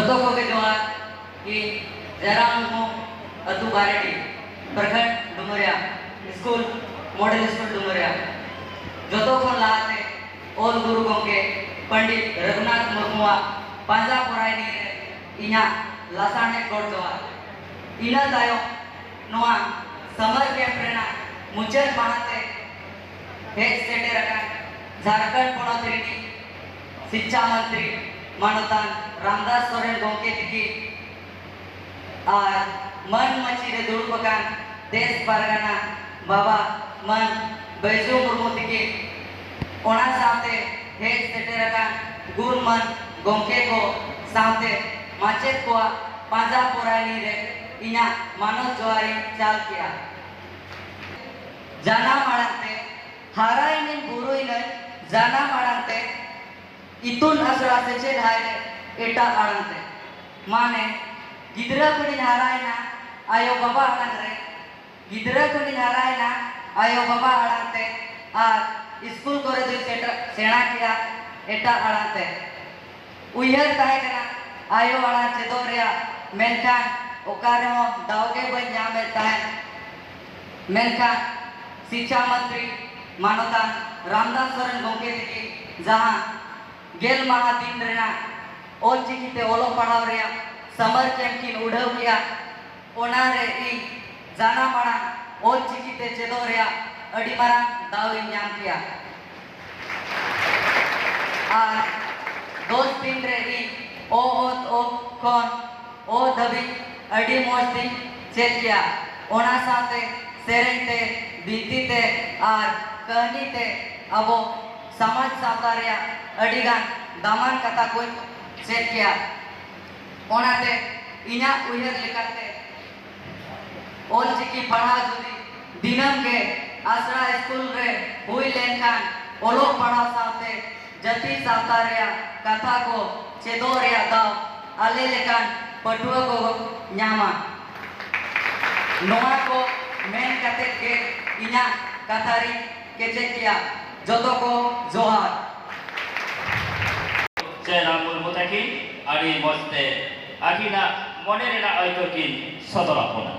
जोतो को के जोहार कि जयराम मुर्मू अतु बारेटी प्रखंड Dumaria school model school Dumaria जोतो को लाते ओल गुरु गोंके पंडित रघुनाथ मुर्मुआ पांजा पोरायनी इना लासाने गोड जोहार इना तायो नोआ समर कैंप रेना मुचर मानते हेज सेटे रखा झारखंड पोनोतरी शिक्षा मंत्री मानतान रामदास सोरेन गोंके तिकी और मन मचीरे दुड़ुबकान देश पारगाना बाबा मन बैजू मुर्मू तिकी ओना साथे हेज सेटेरकान गुर मन गोंके को साथे माचेत को पांजा पोरानी रे इना मानव जोहारी चाल किया जाना माड़ते हारायनी बुरुइने जाना माड़ते इतुन असरा सेचे धायरे एटा आड़ते माने गिदरा कुनी हारायना आयो बाबा आड़ंगरे गिदरा कुनी हारायना आयो बाबा आड़ंते आर स्कूल करे जो सेना किया एटा आड़ंते उयहर ताहे कना आयो आड़ा चेदो रेया मेनखान ओकारे हो दावगे बन जामे ताहे मेनखान शिक्षा मंत्री मानवता रामदास सोरेन गोंके तिकी जहां गेल माहा दिन रेना ओल चिकीते ओलो पढ़ाव रेया समर कैंप किन उड़ाव किया ओना रे इ जाना माड़ा ओल चिकीते चेदो रेया अड़ी मारा दाव नाम किया आर दोस दिन रे इ ओ कोन ओ दबी अड़ी मोस्ती चेक किया ओना साथे सेरेंते बीतीते आर कहनीते अबो समाज सावता रेया अड़ीगान दामान कथा को चेक किया ओनाते इना उयहर लेकाते ओल चिकी पढ़ा जुदी दिनम के आसरा स्कूल रे हुई लेनखान ओलो पढ़ा साथे जति सावता रेया कथा को चेदो रेया दाव आले लेकान पटुआ को न्यामा नोआ को मेन कते के इना कथारी के चेक किया जोतो को जोहार जयराम मुर्मू ताकी आड़ी मस्ते आखिना मने रेना आयतो किन सदरा होना